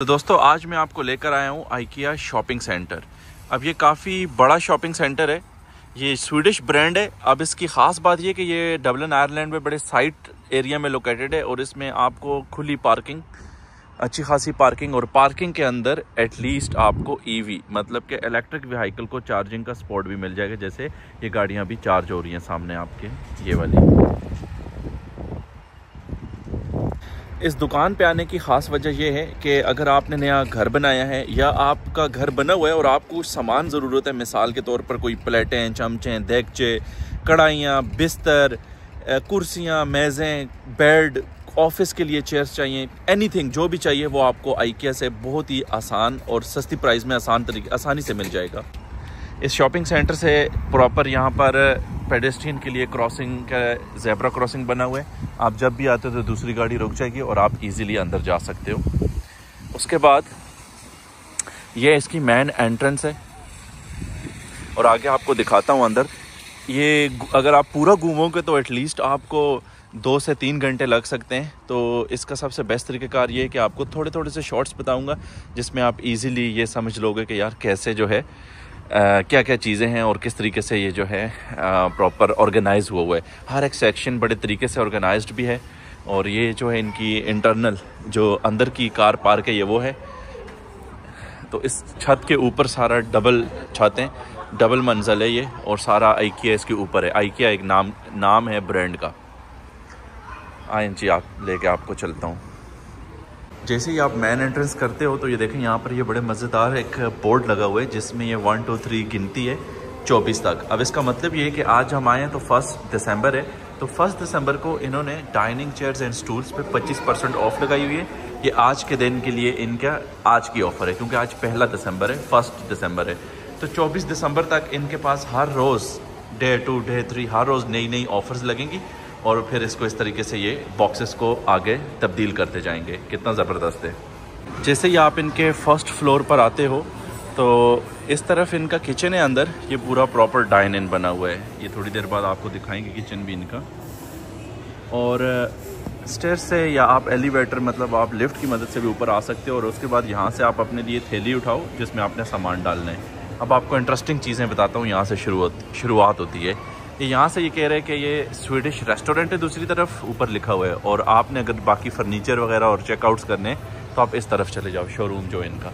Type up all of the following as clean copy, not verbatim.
तो दोस्तों आज मैं आपको लेकर आया हूँ आइकिया शॉपिंग सेंटर। अब ये काफ़ी बड़ा शॉपिंग सेंटर है। ये स्वीडिश ब्रांड है। अब इसकी ख़ास बात ये कि ये डबलिन आयरलैंड में बड़े साइट एरिया में लोकेटेड है और इसमें आपको खुली पार्किंग, अच्छी खासी पार्किंग, और पार्किंग के अंदर एटलीस्ट आपको ईवी मतलब कि इलेक्ट्रिक व्हीकल को चार्जिंग का स्पॉट भी मिल जाएगा। जैसे ये गाड़ियाँ भी चार्ज हो रही हैं सामने आपके, ये वाली। इस दुकान पे आने की ख़ास वजह यह है कि अगर आपने नया घर बनाया है या आपका घर बना हुआ है और आपको कुछ सामान ज़रूरत है, मिसाल के तौर पर कोई प्लेटें, चमचे, देगचे, कढ़ाइयाँ, बिस्तर, कुर्सियाँ, मेज़ें, बेड, ऑफिस के लिए चेयर्स चाहिए, एनीथिंग जो भी चाहिए वो आपको आइकिया से बहुत ही आसान और सस्ती प्राइस में आसानी से मिल जाएगा। इस शॉपिंग सेंटर से प्रॉपर यहाँ पर पेडेस्ट्रियन के लिए क्रॉसिंग का ज़ेब्रा क्रॉसिंग बना हुआ है। आप जब भी आते हो तो दूसरी गाड़ी रुक जाएगी और आप इजीली अंदर जा सकते हो। उसके बाद ये इसकी मेन एंट्रेंस है और आगे आपको दिखाता हूँ अंदर। ये अगर आप पूरा घूमोगे तो एटलीस्ट आपको 2 से 3 घंटे लग सकते हैं। तो इसका सबसे बेस्ट तरीक़ाकार ये है कि आपको थोड़े थोड़े से शॉर्ट्स बताऊँगा जिसमें आप इजीली ये समझ लोगे कि यार कैसे जो है क्या क्या चीज़ें हैं और किस तरीके से ये जो है प्रॉपर ऑर्गेनाइज हुआ है। हर एक सेक्शन बड़े तरीके से ऑर्गेनाइज्ड भी है। और ये जो है इनकी इंटरनल जो अंदर की कार पार्क है ये वो है। तो इस छत के ऊपर सारा डबल छत है, डबल मंजिल है ये, और सारा आइकिया इसके ऊपर है। आइकिया एक नाम है ब्रांड का। आए जी, आप लेके आपको चलता हूँ। जैसे ही आप मेन एंट्रेंस करते हो तो ये देखें यहाँ पर ये बड़े मज़ेदार एक बोर्ड लगा हुआ है जिसमें ये 1 2 3 गिनती है 24 तक। अब इसका मतलब ये है कि आज हम आए हैं तो 1 दिसंबर है, तो 1 दिसंबर को इन्होंने डाइनिंग चेयर्स एंड स्टूल्स पे 25% ऑफ लगाई हुई है। ये आज के दिन के लिए इनका आज की ऑफ़र है, क्योंकि आज 1 दिसंबर है, 1 दिसंबर है। तो 24 दिसंबर तक इनके पास हर रोज़ डे 2 डे 3 हर रोज़ नई नई ऑफ़र्स लगेंगी और फिर इसको इस तरीके से ये बॉक्सेस को आगे तब्दील करते जाएंगे। कितना ज़बरदस्त है। जैसे ही आप इनके फर्स्ट फ्लोर पर आते हो तो इस तरफ इनका किचन है अंदर। ये पूरा प्रॉपर डाइन इन बना हुआ है। ये थोड़ी देर बाद आपको दिखाएंगे किचन भी इनका। और स्टेयर्स से या आप एलिवेटर मतलब आप लिफ्ट की मदद से भी ऊपर आ सकते हो। और उसके बाद यहाँ से आप अपने लिए थैली उठाओ जिसमें आपने सामान डालना है। अब आपको इंटरेस्टिंग चीज़ें बताता हूँ। यहाँ से शुरुआत होती है। यहाँ से ये कह रहे हैं कि ये स्वीडिश रेस्टोरेंट है दूसरी तरफ, ऊपर लिखा हुआ है। और आपने अगर बाकी फर्नीचर वगैरह और चेकआउट्स करने तो आप इस तरफ चले जाओ, शोरूम जो है इनका।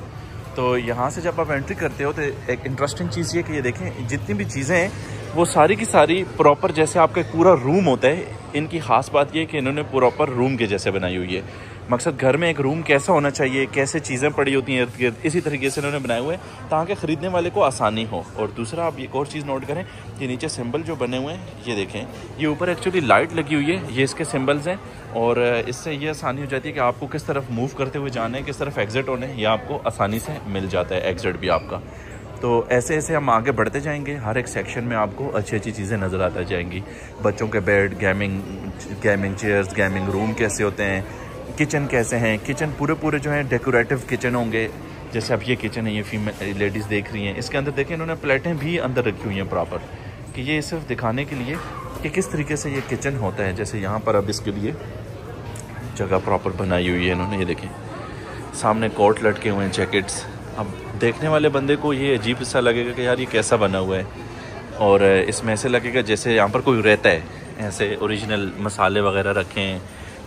तो यहाँ से जब आप एंट्री करते हो तो एक इंटरेस्टिंग चीज़ ये कि ये देखें जितनी भी चीज़ें हैं वो सारी की सारी प्रॉपर जैसे आपका पूरा रूम होता है। इनकी ख़ास बात ये कि इन्होंने प्रॉपर रूम के जैसे बनाई हुई है। मकसद घर में एक रूम कैसा होना चाहिए, कैसे चीज़ें पड़ी होती हैं इर्द गिर्द, इसी तरीके से इन्होंने बनाए हुए हैं ताकि ख़रीदने वाले को आसानी हो। और दूसरा आप एक और चीज़ नोट करें, ये नीचे सिंबल जो बने हुए हैं ये देखें, ये ऊपर एक्चुअली लाइट लगी हुई है, ये इसके सिंबल्स हैं। और इससे ये आसानी हो जाती है कि आपको किस तरफ मूव करते हुए जाना है, किस तरफ एग्ज़िट होना है, ये आपको आसानी से मिल जाता है एग्ज़िट भी आपका। तो ऐसे ऐसे हम आगे बढ़ते जाएंगे। हर एक सेक्शन में आपको अच्छी अच्छी चीज़ें नज़र आती जाएंगी। बच्चों के bed, gaming chairs, gaming room कैसे होते हैं, किचन कैसे हैं। किचन पूरे जो हैं डेकोरेटिव किचन होंगे। जैसे अब ये किचन है, ये फीमेल लेडीज़ देख रही हैं, इसके अंदर देखें इन्होंने प्लेटें भी अंदर रखी हुई हैं प्रॉपर, कि ये सिर्फ दिखाने के लिए कि किस तरीके से ये किचन होता है। जैसे यहाँ पर अब इसके लिए जगह प्रॉपर बनाई हुई है इन्होंने। ये देखें सामने कोट लटके हुए हैं, जैकेट्स। अब देखने वाले बंदे को ये अजीब सा लगेगा कि यार ये कैसा बना हुआ है, और इसमें ऐसे लगेगा जैसे यहाँ पर कोई रहता है। ऐसे ओरिजिनल मसाले वगैरह रखे हैं,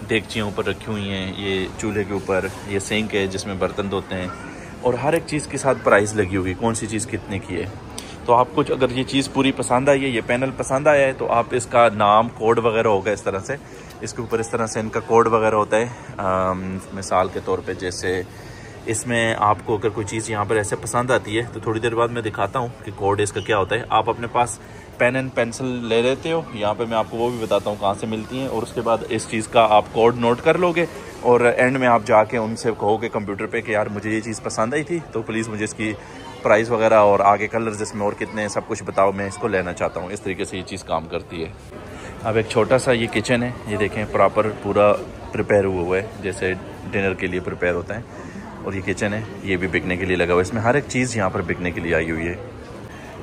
देगचियाँ ऊपर रखी हुई हैं, ये चूल्हे के ऊपर ये सिंक है जिसमें बर्तन धोते हैं, और हर एक चीज़ के साथ प्राइस लगी हुई, कौन सी चीज़ कितने की है। तो आपको अगर ये चीज़ पूरी पसंद आई है, ये पैनल पसंद आया है, तो आप इसका नाम कोड वगैरह होगा इस तरह से, इसके ऊपर इस तरह से इनका कोड वगैरह होता है। मिसाल के तौर पे जैसे इसमें आपको अगर कोई चीज़ यहाँ पर ऐसे पसंद आती है तो थोड़ी देर बाद मैं दिखाता हूँ कि कोड इसका क्या होता है। आप अपने पास पेन एंड पेंसिल ले लेते हो, यहाँ पे मैं आपको वो भी बताता हूँ कहाँ से मिलती हैं, और उसके बाद इस चीज़ का आप कोड नोट कर लोगे और एंड में आप जाके उनसे कहोगे कंप्यूटर पे कि यार मुझे ये चीज़ पसंद आई थी, तो प्लीज़ मुझे इसकी प्राइस वगैरह और आगे कलर्स इसमें और कितने हैं सब कुछ बताओ, मैं इसको लेना चाहता हूँ। इस तरीके से ये चीज़ काम करती है। अब एक छोटा सा ये किचन है, ये देखें प्रॉपर पूरा प्रिपेयर हुआ है जैसे डिनर के लिए प्रिपेयर होता है। और ये किचन है, ये भी बिकने के लिए लगा हुआ है। इसमें हर एक चीज़ यहाँ पर बिकने के लिए आई हुई है।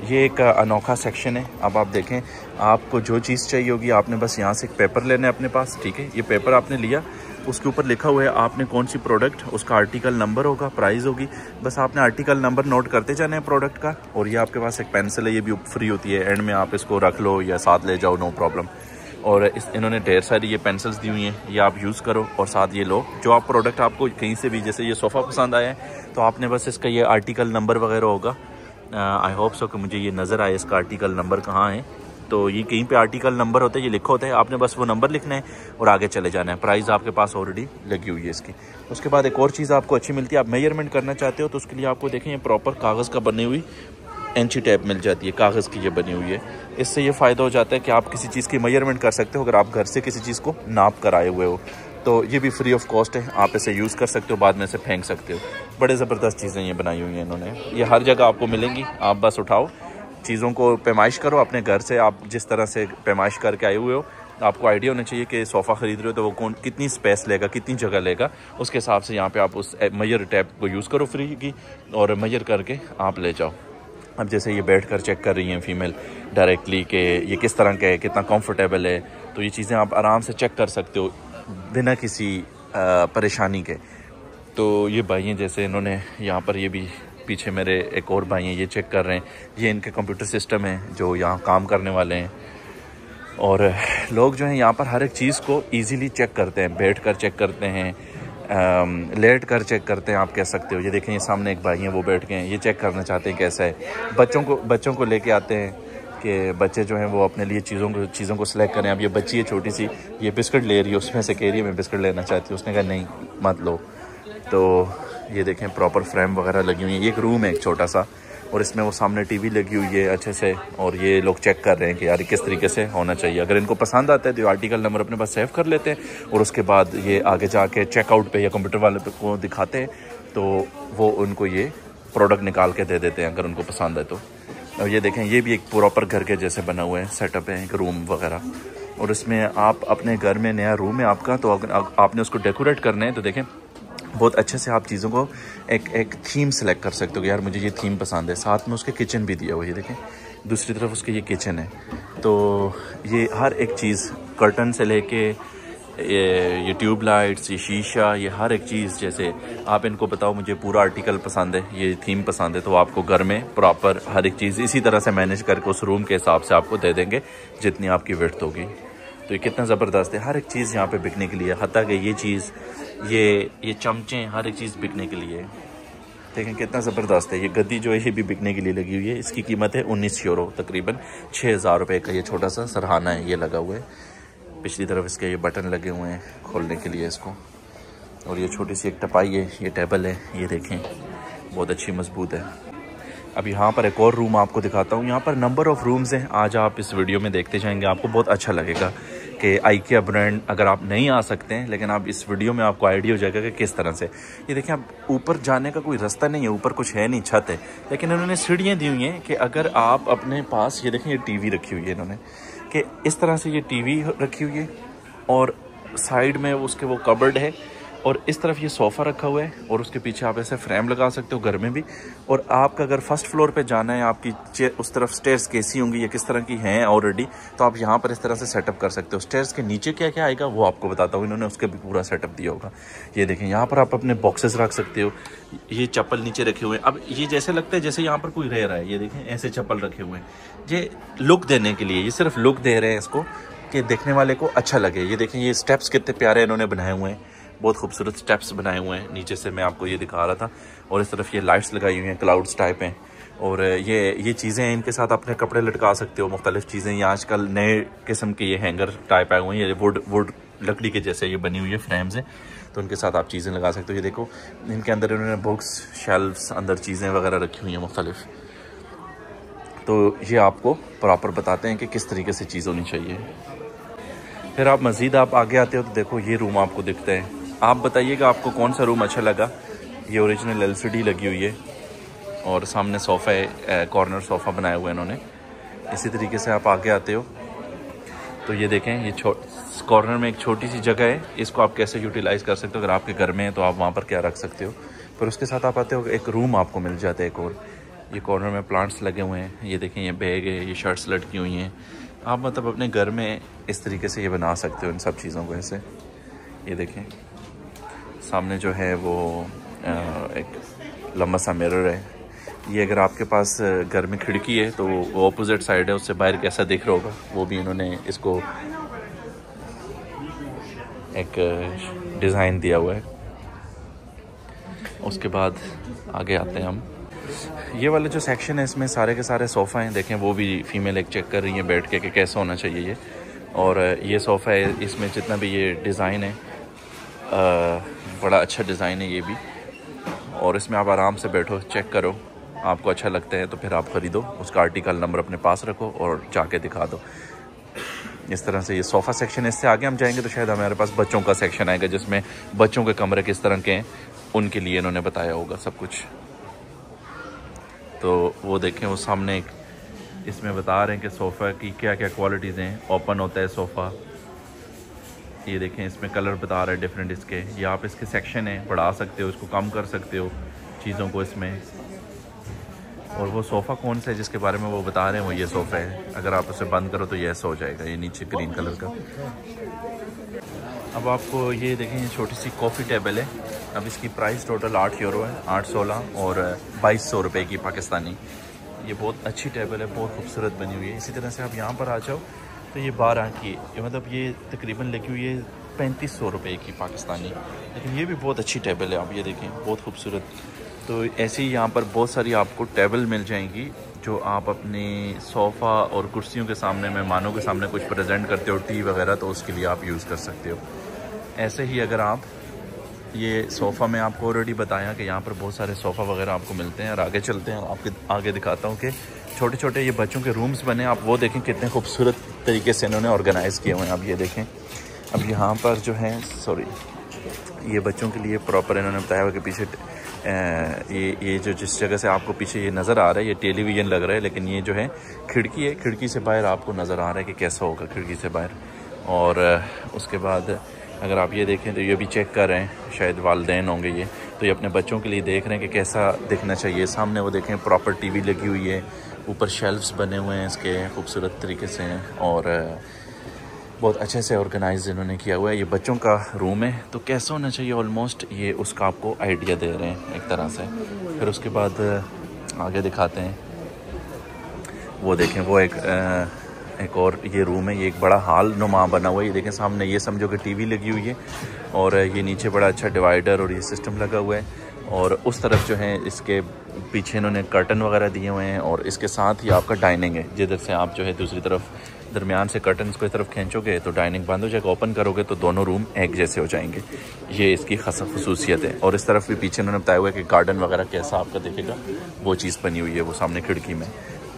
ये एक अनोखा सेक्शन है। अब आप देखें, आपको जो चीज़ चाहिए होगी आपने बस यहाँ से एक पेपर लेना है अपने पास, ठीक है। ये पेपर आपने लिया उसके ऊपर लिखा हुआ है आपने कौन सी प्रोडक्ट, उसका आर्टिकल नंबर होगा, प्राइस होगी, बस आपने आर्टिकल नंबर नोट करते जाना है प्रोडक्ट का। और ये आपके पास एक पेंसिल है, ये भी फ्री होती है, एंड में आप इसको रख लो या साथ ले जाओ, नो प्रॉब्लम। और इन्होंने ढेर सारी ये पेंसिल्स दी हुई हैं, ये आप यूज़ करो और साथ ये लो। जो आप प्रोडक्ट आपको कहीं से भी, जैसे ये सोफ़ा पसंद आया है तो आपने बस इसका ये आर्टिकल नंबर वगैरह होगा, आई होप सो कि मुझे ये नज़र आए इसका आर्टिकल नंबर कहाँ है। तो ये कहीं पे आर्टिकल नंबर होता है, ये लिखा होता है, आपने बस वो नंबर लिखना है और आगे चले जाना है। प्राइस आपके पास ऑलरेडी लगी हुई है इसकी। उसके बाद एक और चीज़ आपको अच्छी मिलती है, आप मेजरमेंट करना चाहते हो तो उसके लिए आपको देखें ये प्रॉपर कागज़ का बनी हुई इंची टेप मिल जाती है, कागज़ की ये बनी हुई है। इससे ये फ़ायदा हो जाता है कि आप किसी चीज़ की मेजरमेंट कर सकते हो, अगर आप घर से किसी चीज़ को नाप कर आए हुए हो तो ये भी फ्री ऑफ कॉस्ट है, आप इसे यूज़ कर सकते हो, बाद में इसे फेंक सकते हो। बड़े ज़बरदस्त चीज़ें ये बनाई हुई हैं इन्होंने, ये हर जगह आपको मिलेंगी। आप बस उठाओ, चीज़ों को पैमाइश करो अपने घर से, आप जिस तरह से पैमाइश करके आए हुए हो आपको आइडिया होना चाहिए कि सोफ़ा ख़रीद रहे हो तो वो कितनी स्पेस लेगा, कितनी जगह लेगा, उसके हिसाब से यहाँ पे आप उस मेजर टैप को यूज़ करो फ्री की, और मेजर करके आप ले जाओ। अब जैसे ये बैठ कर चेक कर रही हैं फीमेल डायरेक्टली कि ये किस तरह का है, कितना कंफर्टेबल है, तो ये चीज़ें आप आराम से चेक कर सकते हो बिना किसी परेशानी के। तो ये भाई हैं, जैसे इन्होंने यहाँ पर, ये भी पीछे मेरे एक और भाई हैं, ये चेक कर रहे हैं, ये इनके कंप्यूटर सिस्टम है जो यहाँ काम करने वाले हैं। और लोग जो हैं यहाँ पर हर एक चीज़ को इजीली चेक करते हैं, बैठ कर चेक करते हैं, लेट कर चेक करते हैं, आप कह सकते हो। ये देखें, ये सामने एक भाई हैं, वो बैठ के हैं, ये चेक करना चाहते हैं कैसा है। बच्चों को लेके आते हैं कि बच्चे जो हैं वो अपने लिए चीज़ों को सिलेक्ट करें। अब ये बच्ची है छोटी सी, ये बिस्किट ले रही है, उसमें से कह रही है मैं बिस्किट लेना चाहती हूँ, उसने कहा नहीं मत लो। तो ये देखें प्रॉपर फ्रेम वगैरह लगी हुई है, ये एक रूम है एक छोटा सा, और इसमें वो सामने टीवी लगी हुई है अच्छे से, और ये लोग चेक कर रहे हैं कि यार किस तरीके से होना चाहिए। अगर इनको पसंद आता है तो आर्टिकल नंबर अपने पास सेव कर लेते हैं, और उसके बाद ये आगे जाके चेकआउट पे या कंप्यूटर वाले पे को दिखाते हैं, तो वो उनको ये प्रोडक्ट निकाल के दे देते हैं अगर उनको पसंद है तो। और ये देखें, ये भी एक प्रॉपर घर के जैसे बना हुआ है, सेटअप है, एक रूम वगैरह, और इसमें आप अपने घर में नया रूम है आपका, तो अगर आपने उसको डेकोरेट करना है तो देखें बहुत अच्छे से आप चीज़ों को एक थीम सेलेक्ट कर सकते हो कि यार मुझे ये थीम पसंद है। साथ में उसके किचन भी दिया हुआ है, ये देखें दूसरी तरफ उसके ये किचन है। तो ये हर एक चीज़, कर्टन से लेके ये ट्यूब लाइट्स, ये शीशा, ये हर एक चीज़, जैसे आप इनको बताओ मुझे पूरा आर्टिकल पसंद है, ये थीम पसंद है, तो आपको घर में प्रॉपर हर एक चीज़ इसी तरह से मैनेज करके उस रूम के हिसाब से आपको दे देंगे जितनी आपकी विड्थ होगी। तो ये कितना ज़बरदस्त है, हर एक चीज़ यहाँ पे बिकने के लिए, हत्ता कि ये चीज़, ये चमचे, हर एक चीज़ बिकने के लिए। देखें कितना ज़बरदस्त है। ये गद्दी जो है ये भी बिकने के लिए लगी हुई है, इसकी कीमत है 19 यूरो, तकरीबन 6000 रुपये का ये छोटा सा सरहाना है, ये लगा हुआ है। पिछली तरफ इसके ये बटन लगे हुए हैं खोलने के लिए इसको, और ये छोटी सी एक टपाई है, ये टेबल है, ये देखें बहुत अच्छी मजबूत है। अब यहाँ पर एक और रूम आपको दिखाता हूँ, यहाँ पर नंबर ऑफ़ रूम्स हैं, आज आप इस वीडियो में देखते जाएंगे, आपको बहुत अच्छा लगेगा कि आइकिया ब्रांड अगर आप नहीं आ सकते हैं, लेकिन आप इस वीडियो में आपको आइडिया हो जाएगा कि किस तरह से। ये देखिए, आप ऊपर जाने का कोई रास्ता नहीं है, ऊपर कुछ है नहीं, छत है, लेकिन इन्होंने सीढ़ियाँ दी हुई हैं कि अगर आप अपने पास, ये देखें ये टीवी रखी हुई है इन्होंने, कि इस तरह से ये टीवी रखी हुई है, और साइड में उसके वो कबर्ड है, और इस तरफ ये सोफ़ा रखा हुआ है, और उसके पीछे आप ऐसे फ्रेम लगा सकते हो घर में भी। और आपका अगर फर्स्ट फ्लोर पे जाना है, आपकी उस तरफ स्टेयर्स कैसी होंगी या किस तरह की हैं ऑलरेडी, तो आप यहाँ पर इस तरह से सेटअप कर सकते हो। स्टेयर्स के नीचे क्या क्या आएगा वो आपको बताता हूँ, इन्होंने उसका भी पूरा सेटअप दिया होगा। ये देखें, यहाँ पर आप अपने बॉक्सेस रख सकते हो, ये चप्पल नीचे रखे हुए हैं। अब ये जैसे लगता है जैसे यहाँ पर कोई रह रहा है, ये देखें ऐसे चप्पल रखे हुए हैं, ये लुक देने के लिए, ये सिर्फ लुक दे रहे हैं इसको कि देखने वाले को अच्छा लगे। ये देखें ये स्टेप्स कितने प्यारे इन्होंने बनाए हुए हैं, बहुत खूबसूरत स्टेप्स बनाए हुए हैं, नीचे से मैं आपको ये दिखा रहा था। और इस तरफ ये लाइट्स लगाई हुई हैं, क्लाउड्स टाइप हैं, और ये चीज़ें हैं, इनके साथ अपने कपड़े लटका सकते हो, मुख्तलिफ चीज़ें। ये आजकल नए किस्म के ये हैंगर टाइप आए हुए हैं, ये वुड लकड़ी के जैसे ये बनी हुई है फ्रेम्स हैं, तो उनके साथ आप चीज़ें लगा सकते हो। ये देखो इनके अंदर इन्होंने बुक्स, शेल्फ्स, अंदर चीज़ें वगैरह रखी हुई हैं मुख्तलिफ। तो ये आपको प्रॉपर बताते हैं कि किस तरीके से चीज़ होनी चाहिए। फिर आप मज़ीद आप आगे आते हो तो देखो ये रूम आपको दिखता है, आप बताइएगा आपको कौन सा रूम अच्छा लगा। ये ओरिजिनल LCD लगी हुई है, और सामने सोफ़ा है, कॉर्नर सोफ़ा बनाया हुआ है इन्होंने। इसी तरीके से आप आगे आते हो तो ये देखें, ये कॉर्नर में एक छोटी सी जगह है, इसको आप कैसे यूटिलाइज़ कर सकते हो। अगर आपके घर में है तो आप वहाँ पर क्या रख सकते हो। फिर उसके साथ आप आते हो, एक रूम आपको मिल जाता है एक और, ये कॉर्नर में प्लांट्स लगे हुए हैं, ये देखें ये बैग है, ये शर्ट्स लटकी हुई हैं। आप मतलब अपने घर में इस तरीके से ये बना सकते हो इन सब चीज़ों को ऐसे। ये देखें सामने जो है वो एक लंबा सा मिरर है। ये अगर आपके पास घर में खिड़की है तो वो ऑपोजिट साइड है, उससे बाहर कैसा दिख रहा होगा वो भी इन्होंने इसको एक डिज़ाइन दिया हुआ है। उसके बाद आगे आते हैं हम। ये वाला जो सेक्शन है इसमें सारे के सारे सोफ़ा हैं। देखें वो भी फ़ीमेल एक चेक कर रही हैं बैठ के कि कैसा होना चाहिए ये। और ये सोफ़ा है, इसमें जितना भी ये डिज़ाइन है बड़ा अच्छा डिज़ाइन है ये भी। और इसमें आप आराम से बैठो, चेक करो, आपको अच्छा लगता है तो फिर आप ख़रीदो, उसका आर्टिकल नंबर अपने पास रखो और जाके दिखा दो। इस तरह से ये सोफ़ा सेक्शन है। इससे आगे हम जाएंगे तो शायद हमारे पास बच्चों का सेक्शन आएगा, जिसमें बच्चों के कमरे किस तरह के हैं उनके लिए इन्होंने बताया होगा सब कुछ। तो वो देखें, वो सामने एक इसमें बता रहे हैं कि सोफ़ा की क्या क्या क्वालिटीज़ हैं। ओपन होता है सोफ़ा, ये देखें इसमें कलर बता रहे हैं डिफरेंट इसके। ये आप इसके सेक्शन है, बढ़ा सकते हो, इसको कम कर सकते हो चीज़ों को इसमें। और वो सोफ़ा कौन सा है जिसके बारे में वो बता रहे हैं, वो ये सोफ़ा है। अगर आप उसे बंद करो तो ये ऐसा हो जाएगा, ये नीचे ग्रीन कलर का। अब आपको ये देखें, ये छोटी सी कॉफ़ी टेबल है। अब इसकी प्राइस टोटल 8 यूरो है, 816 और 2200 रुपये की पाकिस्तानी। ये बहुत अच्छी टेबल है, बहुत खूबसूरत बनी हुई है। इसी तरह से आप यहाँ पर आ जाओ तो ये 12 की, मतलब ये तकरीबन लगी हुई है 3500 रुपये की पाकिस्तानी। लेकिन ये भी बहुत अच्छी टेबल है, आप ये देखें बहुत खूबसूरत। तो ऐसे ही यहाँ पर बहुत सारी आपको टेबल मिल जाएंगी जो आप अपने सोफ़ा और कुर्सियों के सामने, मेहमानों के सामने कुछ प्रेजेंट करते हो, टी वगैरह, तो उसके लिए आप यूज़ कर सकते हो। ऐसे ही अगर आप ये सोफ़ा में आपको ऑलरेडी बताया कि यहाँ पर बहुत सारे सोफ़ा वगैरह आपको मिलते हैं। और आगे चलते हैं, आपके आगे दिखाता हूँ कि छोटे छोटे ये बच्चों के रूम्स बने, आप वो देखें कितने खूबसूरत तरीके से इन्होंने ऑर्गेनाइज़ किए हुए हैं। आप ये देखें, अब यहाँ पर जो है ये बच्चों के लिए प्रॉपर इन्होंने बताया हुआ कि पीछे ये जो जिस जगह से आपको पीछे ये नज़र आ रहा है, ये टेलीविज़न लग रहा है, लेकिन ये जो है खिड़की है, खिड़की से बाहर आपको नज़र आ रहा है कि कैसा होगा खिड़की से बाहर। और उसके बाद अगर आप ये देखें तो ये भी चेक कर रहे हैं, शायद वालिदैन होंगे ये, तो ये अपने बच्चों के लिए देख रहे हैं कि कैसा दिखना चाहिए। सामने वो देखें प्रॉपर टीवी लगी हुई है, ऊपर शेल्फ्स बने हुए हैं इसके खूबसूरत तरीके से, और बहुत अच्छे से ऑर्गेनाइज इन्होंने किया हुआ है। ये बच्चों का रूम है, तो कैसा होना चाहिए ऑलमोस्ट ये उसका आपको आइडिया दे रहे हैं एक तरह से। फिर उसके बाद आगे दिखाते हैं, वो देखें वो एक और ये रूम है, ये एक बड़ा हॉल नुमा बना हुआ है। ये देखें सामने, ये समझो कि टीवी लगी हुई है, और ये नीचे बड़ा अच्छा डिवाइडर और ये सिस्टम लगा हुआ है। और उस तरफ जो है इसके पीछे इन्होंने कर्टन वगैरह दिए हुए हैं, और इसके साथ ही आपका डाइनिंग है, जिधर से आप जो है दूसरी तरफ दरमियान से कर्टन्स को इस तरफ खींचोगे तो डाइनिंग बंद हो जाएगा, ओपन करोगे तो दोनों रूम एक जैसे हो जाएंगे। ये इसकी खास खसूसियत है। और इस तरफ भी पीछे उन्होंने बताया हुआ है कि गार्डन वगैरह कैसा आपका दिखेगा, वो चीज़ बनी हुई है वो सामने खिड़की में।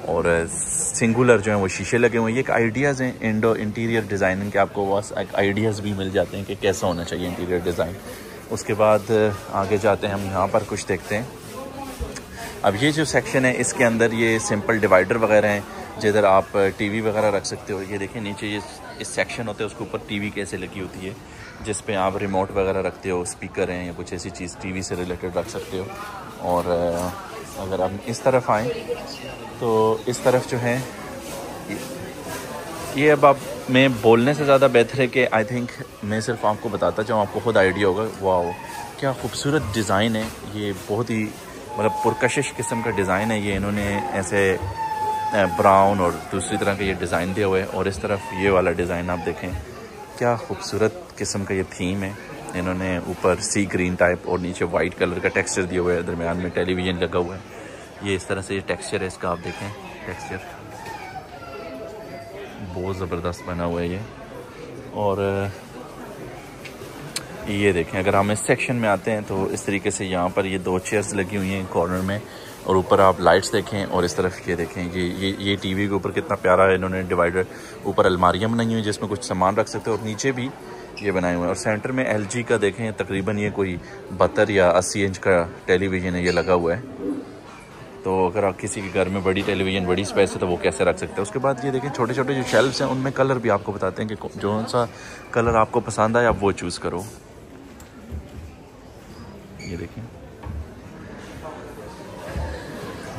और सिंगुलर जो है वो शीशे लगे हुए हैं। ये एक आइडियाज़ हैं इंटीरियर डिज़ाइनिंग के, आपको बस आइडियाज़ भी मिल जाते हैं कि कैसा होना चाहिए इंटीरियर डिज़ाइन। उसके बाद आगे जाते हैं हम, यहाँ पर कुछ देखते हैं। अब ये जो सेक्शन है इसके अंदर ये सिंपल डिवाइडर वगैरह हैं, जिधर आप टीवी वगैरह रख सकते हो। ये देखिए नीचे ये इस सेक्शन होते हैं, उसके ऊपर टीवी कैसे लगी होती है, जिस पे आप रिमोट वगैरह रखते हो, स्पीकर हैं या कुछ ऐसी चीज़ टीवी से रिलेटेड रख सकते हो। और अगर हम इस तरफ आएँ तो इस तरफ जो है ये अब आप मैं बोलने से ज़्यादा बेहतर है कि आई थिंक मैं सिर्फ आपको बताता जाऊँ, आपको खुद आइडिया होगा। वाह क्या खूबसूरत डिज़ाइन है, ये बहुत ही मतलब पुरकशिश किस्म का डिज़ाइन है। ये इन्होंने ऐसे ब्राउन और दूसरी तरह का ये डिज़ाइन दिया हुआ है। और इस तरफ ये वाला डिज़ाइन आप देखें, क्या खूबसूरत किस्म का ये थीम है। इन्होंने ऊपर सी ग्रीन टाइप और नीचे वाइट कलर का टेक्सचर दिया हुआ है, दरमियान में टेलीविज़न लगा हुआ है। ये इस तरह से ये टेक्सचर है इसका, आप देखें टेक्सचर बहुत ज़बरदस्त बना हुआ है ये। और ये देखें, अगर हम इस सेक्शन में आते हैं तो इस तरीके से यहाँ पर ये 2 चेयर्स लगी हुई हैं कॉर्नर में, और ऊपर आप लाइट्स देखें। और इस तरफ ये देखें, ये टीवी के ऊपर कितना प्यारा है इन्होंने डिवाइडर, ऊपर अलमारियाँ बनाई हुई जिसमें कुछ सामान रख सकते हो, और नीचे भी ये बनाए हुए हैं। और सेंटर में LG का देखें, तकरीबन ये कोई 72 या 80 इंच का टेलीविज़न है, ये लगा हुआ है। तो अगर आप किसी के घर में बड़ी टेलीविज़न, बड़ी स्पेस है, तो वो कैसे रख सकते हैं। उसके बाद ये देखें छोटे छोटे जो शेल्फ्स हैं, उनमें कलर भी आपको बताते हैं कि जो सा कलर आपको पसंद आए आप वो चूज़ करो। ये देखें,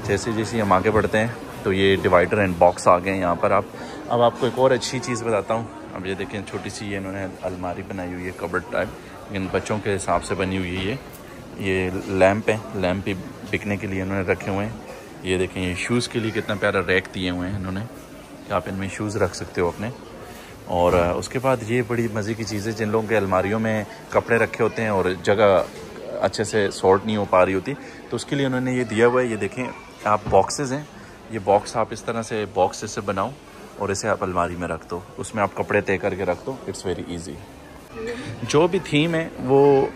जैसे जैसे हम आगे बढ़ते हैं तो ये डिवाइडर एंड बॉक्स आ गए हैं यहाँ पर। अब आपको एक और अच्छी चीज़ बताता हूँ। अब ये देखें, छोटी सी ये इन्होंने अलमारी बनाई हुई है, कबर्ड टाइप, इन बच्चों के हिसाब से बनी हुई है ये लैंप है, लैंप भी बिकने के लिए इन्होंने रखे हुए हैं। ये देखें, ये शूज़ के लिए कितना प्यारा रैक दिए हुए हैं इन्होंने कि आप इनमें शूज़ रख सकते हो अपने। और उसके बाद ये बड़ी मज़े की चीज़ है, जिन लोगों के अलमारियों में कपड़े रखे होते हैं और जगह अच्छे से सॉर्ट नहीं हो पा रही होती, तो उसके लिए उन्होंने ये दिया हुआ है। ये देखें आप, बॉक्सेस हैं, ये बॉक्स आप इस तरह से बॉक्स से बनाओ और इसे आप अलमारी में रख दो, उसमें आप कपड़े तय करके रख दो। It's very easy. जो भी थीम है वो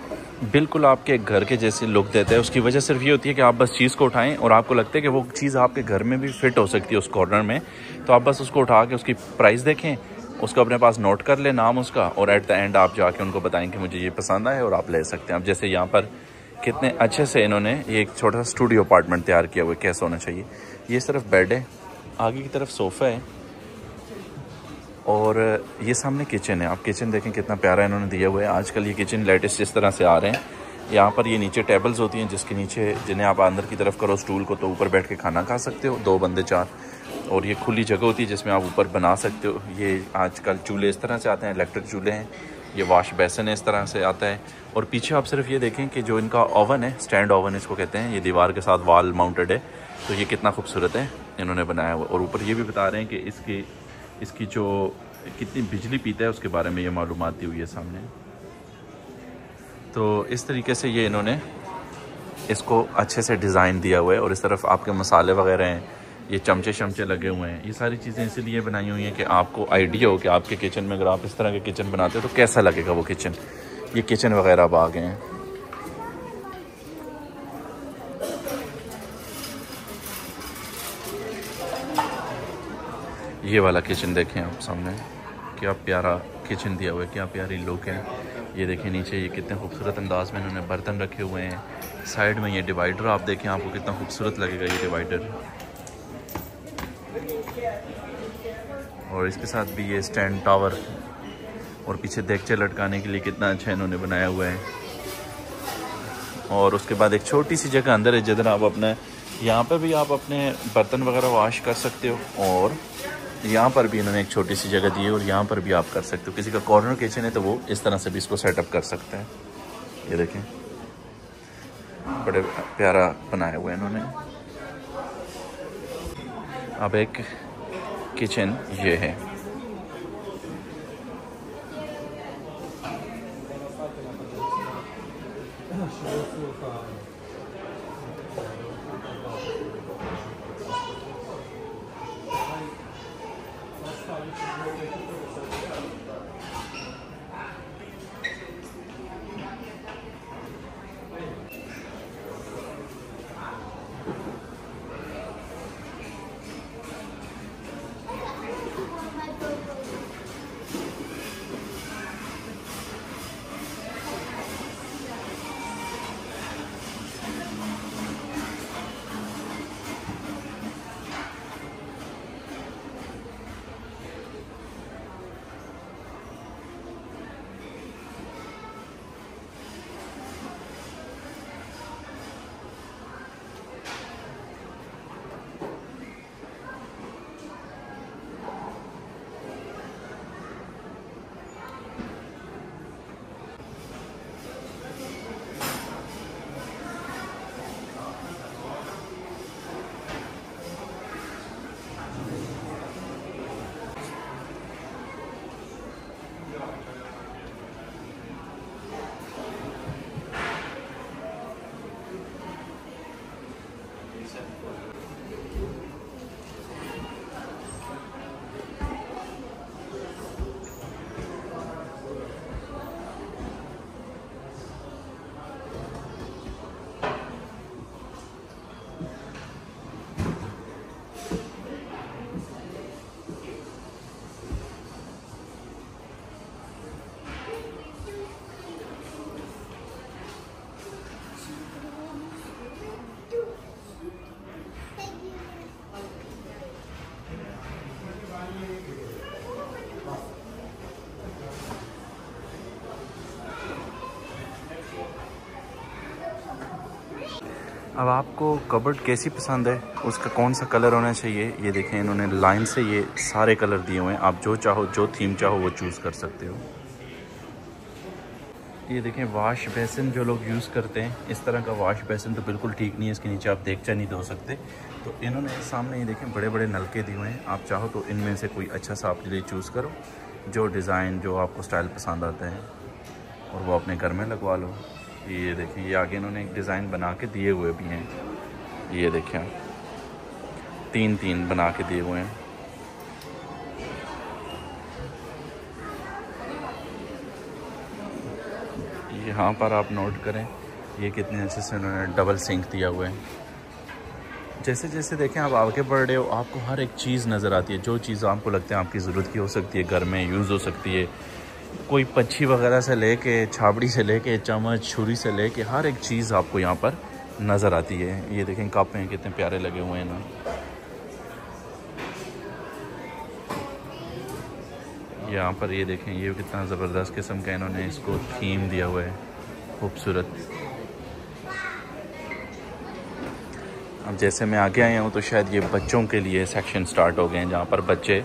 बिल्कुल आपके घर के जैसी लुक देता है। उसकी वजह सिर्फ ये होती है कि आप बस चीज़ को उठाएं और आपको लगता है कि वो चीज़ आपके घर में भी फिट हो सकती है उस कॉर्नर में, तो आप बस उसको उठा के उसकी प्राइस देखें, उसको अपने पास नोट कर ले नाम उसका, और एट द एंड आप जाके उनको बताएं कि मुझे ये पसंद आया और आप ले सकते हैं। अब जैसे यहाँ पर कितने अच्छे से इन्होंने ये एक छोटा सा स्टूडियो अपार्टमेंट तैयार किया हुआ है, कैसा होना चाहिए। ये सिर्फ बेड है, आगे की तरफ सोफ़ा है और ये सामने किचन है। आप किचन देखें कितना प्यारा इन्होंने दिया हुआ है। आजकल ये किचन लेटेस्ट इस तरह से आ रहे हैं। यहाँ पर ये नीचे टेबल्स होती हैं जिसके नीचे, जिन्हें आप अंदर की तरफ करो स्टूल को, तो ऊपर बैठ के खाना खा सकते हो, 2 बंदे 4। और ये खुली जगह होती है जिसमें आप ऊपर बना सकते हो। ये आजकल चूल्हे इस तरह से आते हैं, इलेक्ट्रिक चूल्हे हैं। ये वॉश बेसन इस तरह से आता है। और पीछे आप सिर्फ ये देखें कि जो इनका ओवन है, स्टैंड ओवन इसको कहते हैं, ये दीवार के साथ वॉल माउंटेड है, तो ये कितना खूबसूरत है इन्होंने बनाया हुआ। और ऊपर ये भी बता रहे हैं कि इसकी जो कितनी बिजली पीता है उसके बारे में ये मालूमात दी हुई है सामने। तो इस तरीके से ये इन्होंने इसको अच्छे से डिज़ाइन दिया हुआ है। और इस तरफ आपके मसाले वगैरह हैं, ये चमचे शमचे लगे हुए हैं। ये सारी चीज़ें इसीलिए बनाई हुई हैं कि आपको आइडिया हो कि आपके किचन में अगर आप इस तरह के किचन बनाते हो तो कैसा लगेगा वो किचन। ये किचन वगैरह अब आ गए हैं। ये वाला किचन देखें आप सामने, क्या प्यारा किचन दिया हुआ है, क्या प्यारी लुक है। ये देखें नीचे ये कितने खूबसूरत अंदाज में इन्होंने बर्तन रखे हुए हैं। साइड में ये डिवाइडर आप देखें, आपको कितना खूबसूरत लगेगा ये डिवाइडर। और इसके साथ भी ये स्टैंड टावर, और पीछे देगचे लटकाने के लिए कितना अच्छा इन्होंने बनाया हुआ है। और उसके बाद एक छोटी सी जगह अंदर है जिधर आप अपने, यहाँ पर भी आप अपने बर्तन वगैरह वॉश कर सकते हो, और यहाँ पर भी इन्होंने एक छोटी सी जगह दी है और यहाँ पर भी आप कर सकते हो। किसी का कॉर्नर किचन है तो वो इस तरह से भी इसको सेटअप कर सकते हैं। ये देखें बड़े प्यारा बनाया हुआ है इन्होंने। अब एक किचन ये है। अब आपको कबर्ड कैसी पसंद है, उसका कौन सा कलर होना चाहिए, ये देखें इन्होंने लाइन से ये सारे कलर दिए हुए हैं। आप जो चाहो, जो थीम चाहो वो चूज़ कर सकते हो। ये देखें वाश बेसिन जो लोग यूज़ करते हैं, इस तरह का वाश बेसिन तो बिल्कुल ठीक नहीं है। इसके नीचे आप देगचा नहीं धो सकते। तो इन्होंने सामने ये देखें बड़े बड़े नलके दिए हुए हैं। आप चाहो तो इनमें से कोई अच्छा सा अपने लिए चूज़ करो, जो डिज़ाइन जो आपको स्टाइल पसंद आता है, और वो अपने घर में लगवा लो। ये देखिए, ये आगे इन्होंने एक डिज़ाइन बना के दिए हुए भी हैं। ये देखें, 3-3 बना के दिए हुए हैं। यहाँ पर आप नोट करें, ये कितने अच्छे से उन्होंने डबल सिंक दिया हुआ है। जैसे जैसे देखें आप आगे बढ़ रहे हो, आपको हर एक चीज़ नज़र आती है। जो चीज़ आपको लगता है आपकी ज़रूरत की हो सकती है, घर में यूज़ हो सकती है, कोई पच्छी वगैरह से लेके, छाबड़ी से लेके, चम्मच छुरी से लेके, हर एक चीज़ आपको यहाँ पर नज़र आती है। ये देखें कप हैं, कितने प्यारे लगे हुए हैं ना। यहाँ पर ये देखें, ये कितना ज़बरदस्त किस्म का इन्होंने इसको थीम दिया हुआ है, खूबसूरत। अब जैसे मैं आगे आया हूँ तो शायद ये बच्चों के लिए सेक्शन स्टार्ट हो गए हैं, जहाँ पर बच्चे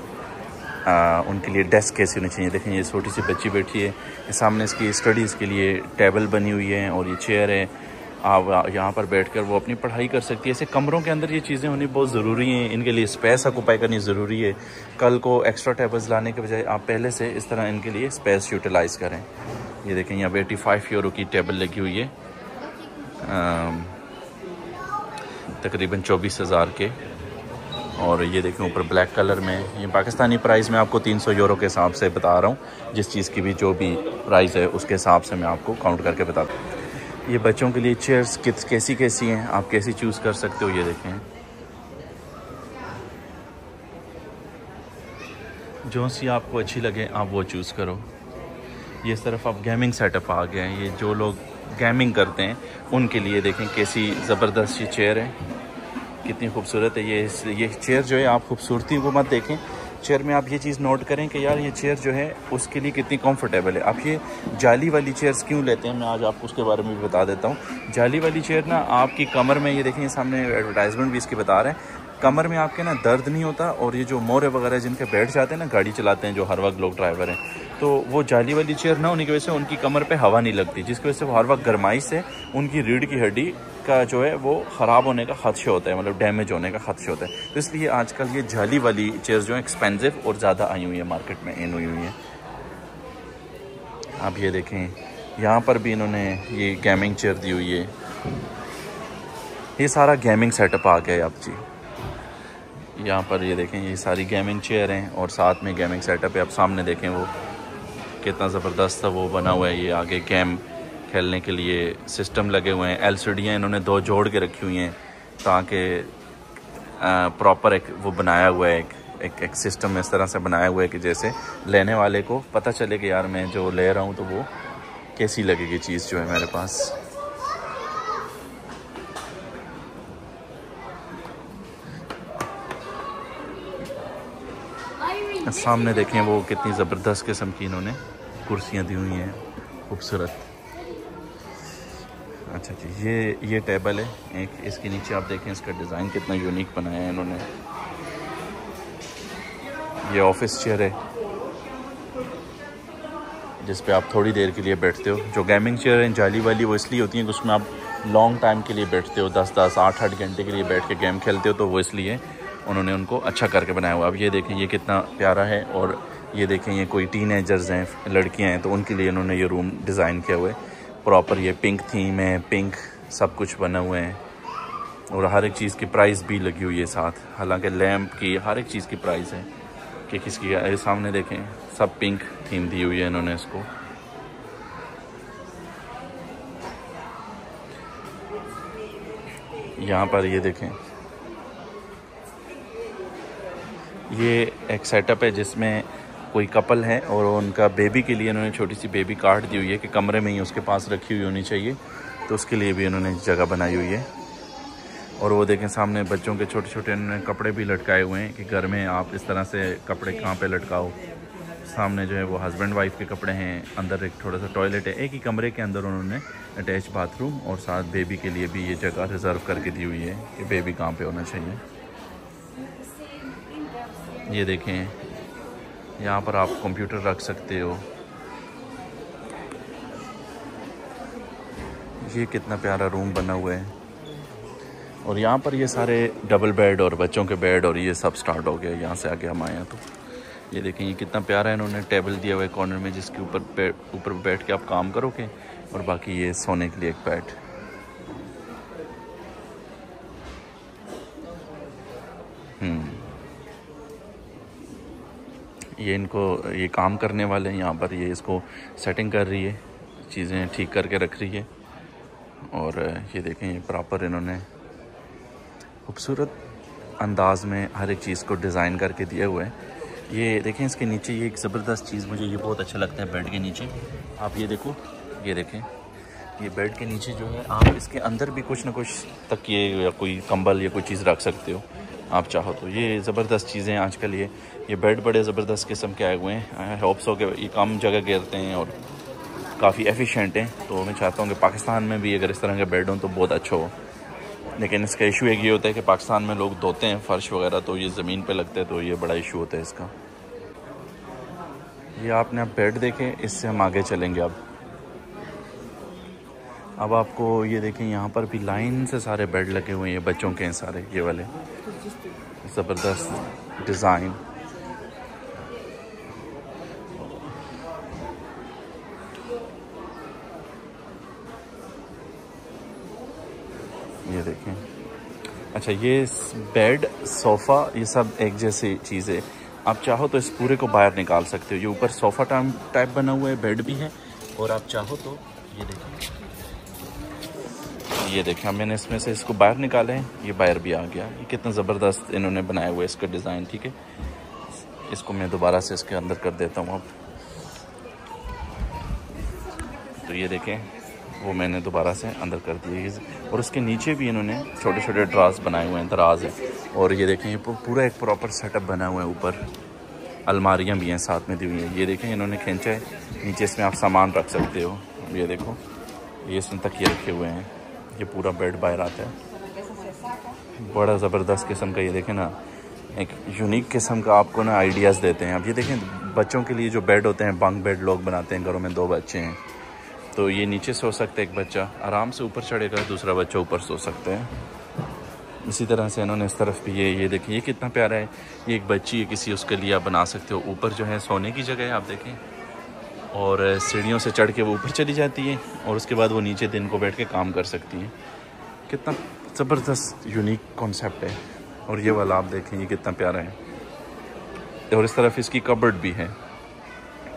उनके लिए डेस्क कैसी होनी चाहिए। देखें, ये छोटी सी बच्ची बैठी है, ये सामने इसकी स्टडीज़ के लिए टेबल बनी हुई है और ये चेयर है। आप यहाँ पर बैठकर वो अपनी पढ़ाई कर सकती है। ऐसे कमरों के अंदर ये चीज़ें होनी बहुत ज़रूरी हैं। इनके लिए स्पेस ऑक्यूपाई करनी ज़रूरी है। कल को एक्स्ट्रा टेबल्स लाने के बजाय आप पहले से इस तरह इनके लिए स्पेस यूटिलाइज़ करें। ये देखें, यहाँ 85 यूरो की टेबल लगी हुई है, तकरीबन 24,000 के। और ये देखें ऊपर ब्लैक कलर में, ये पाकिस्तानी प्राइस में आपको 300 यूरो के हिसाब से बता रहा हूँ। जिस चीज़ की भी जो भी प्राइस है उसके हिसाब से मैं आपको काउंट करके बताता हूँ। ये बच्चों के लिए चेयर्स कैसी कैसी हैं, आप कैसी चूज़ कर सकते हो। ये देखें, जो सी आपको अच्छी लगे आप वो चूज़ करो। ये इस तरफ आप गेमिंग सेटअप आ गए हैं। ये जो लोग गेमिंग करते हैं उनके लिए देखें कैसी ज़बरदस्त ये चेयर है, कितनी खूबसूरत है। ये चेयर जो है, आप खूबसूरती को मत देखें, चेयर में आप ये चीज़ नोट करें कि यार ये चेयर जो है उसके लिए कितनी कंफर्टेबल है। आप ये जाली वाली चेयर्स क्यों लेते हैं, मैं आज आपको उसके बारे में भी बता देता हूँ। जाली वाली चेयर ना आपकी कमर में, ये देखें, ये सामने एडवर्टाइजमेंट भी इसकी बता रहे हैं, कमर में आपके ना दर्द नहीं होता। और ये जो मोरे वगैरह जिनके बैठ जाते हैं ना, गाड़ी चलाते हैं जो हर वक्त लोग ड्राइवर हैं, तो वो जाली वाली चेयर ना होने की वजह से उनकी कमर पे हवा नहीं लगती, जिसकी वजह से वो हर वक्त गर्माई से उनकी रीढ़ की हड्डी का जो है वो ख़राब होने का खदशा होता है, मतलब डैमेज होने का खदशा होता है। तो इसलिए आजकल ये जाली वाली चेयर जो है एक्सपेंसिव और ज़्यादा आई हुई है, मार्केट में इन हुई हैं। आप ये देखें, यहाँ पर भी इन्होंने ये गेमिंग चेयर दी हुई है। ये सारा गेमिंग सेटअप आ गया है आप जी। यहाँ पर ये देखें, ये सारी गेमिंग चेयर हैं और साथ में गेमिंग सेटअप है। आप सामने देखें वो कितना ज़बरदस्त था वो बना हुआ है। ये आगे गेम खेलने के लिए सिस्टम लगे हुए हैं। एलसीडियाँ इन्होंने 2 जोड़ के रखी हुई हैं ताकि प्रॉपर एक वो बनाया हुआ है, एक सिस्टम इस तरह से बनाया हुआ है कि जैसे लेने वाले को पता चले कि यार मैं जो ले रहा हूँ तो वो कैसी लगेगी चीज़ जो है मेरे पास। सामने देखें वो कितनी ज़बरदस्त किस्म की इन्होंने कुर्सियाँ दी हुई हैं, खूबसूरत। अच्छा जी, ये टेबल है एक, इसके नीचे आप देखें इसका डिज़ाइन कितना यूनिक बनाया है इन्होंने। ये ऑफिस चेयर है जिस पे आप थोड़ी देर के लिए बैठते हो। जो गेमिंग चेयर है जाली वाली वो इसलिए होती हैं कि उसमें आप लॉन्ग टाइम के लिए बैठते हो, 10-10, 8-8 घंटे के लिए बैठ के गेम खेलते हो, तो वो इसलिए उन्होंने उनको अच्छा करके बनाया हुआ। अब ये देखें ये कितना प्यारा है। और ये देखें ये कोई टीनेजर्स हैं, लड़कियां हैं, तो उनके लिए इन्होंने ये रूम डिज़ाइन किया हुआ है प्रॉपर। ये पिंक थीम है, पिंक सब कुछ बना हुए हैं और हर एक चीज़ की प्राइस भी लगी हुई है साथ। हालांकि लैंप की हर एक चीज़ की प्राइस है कि किसकी। ये सामने देखें सब पिंक थीम दी हुई है इन्होंने इसको। यहाँ पर ये देखें, ये एक सेटअप है जिसमें कोई कपल है और उनका बेबी के लिए इन्होंने छोटी सी बेबी कार्ट दी हुई है कि कमरे में ही उसके पास रखी हुई होनी चाहिए, तो उसके लिए भी इन्होंने जगह बनाई हुई है। और वो देखें सामने बच्चों के छोटे छोटे इन्होंने कपड़े भी लटकाए हुए हैं कि घर में आप इस तरह से कपड़े कहाँ पे लटकाओ। सामने जो है वो हस्बैंड वाइफ के कपड़े हैं, अंदर एक थोड़ा सा टॉयलेट है। एक ही कमरे के अंदर उन्होंने अटैच बाथरूम और साथ बेबी के लिए भी ये जगह रिज़र्व करके दी हुई है कि बेबी कहाँ पे होना चाहिए। ये देखें यहाँ पर आप कंप्यूटर रख सकते हो। ये कितना प्यारा रूम बना हुआ है। और यहाँ पर ये सारे डबल बेड और बच्चों के बेड और ये सब स्टार्ट हो गया। यहाँ से आगे हम आए हैं तो ये देखें ये कितना प्यारा है। इन्होंने टेबल दिया हुआ है कॉर्नर में, जिसके ऊपर बैठ के आप काम करोगे, और बाकी ये सोने के लिए एक बेड। ये इनको ये काम करने वाले हैं यहाँ पर, ये इसको सेटिंग कर रही है, चीज़ें ठीक करके रख रही है। और ये देखें ये प्रॉपर इन्होंने खूबसूरत अंदाज में हर एक चीज़ को डिज़ाइन करके दिया हुआ है। ये देखें इसके नीचे ये एक ज़बरदस्त चीज़, मुझे ये बहुत अच्छा लगता है बेड के नीचे। आप ये देखो, ये देखें ये बेड के नीचे जो है आप इसके अंदर भी कुछ ना कुछ तकिए या कोई कंबल या कोई चीज़ रख सकते हो आप चाहो तो। ये ज़बरदस्त चीज़ें आजकल ये बेड बड़े ज़बरदस्त किस्म के आए हुए हैं। आई होप सो कि ये कम जगह घेरते हैं और काफ़ी एफिशिएंट हैं। तो मैं चाहता हूँ कि पाकिस्तान में भी अगर इस तरह के बेड हों तो बहुत अच्छा हो। लेकिन इसका इशू एक ये होता है कि पाकिस्तान में लोग धोते हैं फ़र्श वगैरह, तो ये ज़मीन पे लगता है, तो ये बड़ा इशू होता है इसका। ये आपने अब बेड देखे, इससे हम आगे चलेंगे। अब आपको ये देखें यहाँ पर भी लाइन से सारे बेड लगे हुए हैं, बच्चों के हैं सारे, ये वाले ज़बरदस्त डिज़ाइन। ये देखें, अच्छा ये बेड सोफ़ा ये सब एक जैसी चीज़ है। आप चाहो तो इस पूरे को बाहर निकाल सकते हो। ये ऊपर सोफ़ा टाइप बना हुआ है, बेड भी है, और आप चाहो तो ये देखें मैंने इसमें से इसको बाहर निकाले हैं, ये बाहर भी आ गया। ये कितना ज़बरदस्त इन्होंने बनाया हुआ है इसका डिज़ाइन। ठीक है, इसको मैं दोबारा से इसके अंदर कर देता हूँ अब। तो ये देखें वो मैंने दोबारा से अंदर कर दिए। और उसके नीचे भी इन्होंने छोटे छोटे ड्राज बनाए हुए हैं, दराज है। और ये देखें ये पूरा एक प्रॉपर सेटअप बना हुआ है। ऊपर अलमारियाँ भी हैं साथ में दी हुई हैं। ये देखें इन्होंने खींचा है, नीचे इसमें आप सामान रख सकते हो। ये देखो ये इसमें तकिए रखे हुए हैं। ये पूरा बेड बाहर आता है, बड़ा ज़बरदस्त किस्म का। ये देखें ना, एक यूनिक किस्म का आपको ना आइडियाज़ देते हैं। अब ये देखें बच्चों के लिए जो बेड होते हैं, बंक बेड लोग बनाते हैं घरों में, 2 बच्चे हैं तो ये नीचे सो सकते हैं, एक बच्चा आराम से ऊपर चढ़ेगा, दूसरा बच्चा ऊपर सो सकते हैं। इसी तरह से इन्होंने इस तरफ भी ये देखें ये कितना प्यारा है। ये एक बच्ची है किसी, उसके लिए आप बना सकते हो। ऊपर जो है सोने की जगह है, आप देखें, और सीढ़ियों से चढ़ के वो ऊपर चली जाती है, और उसके बाद वो नीचे दिन को बैठ के काम कर सकती है। कितना ज़बरदस्त यूनिक कॉन्सेप्ट है। और ये वाला आप देखें ये कितना प्यारा है, और इस तरफ इसकी कबर्ड भी है।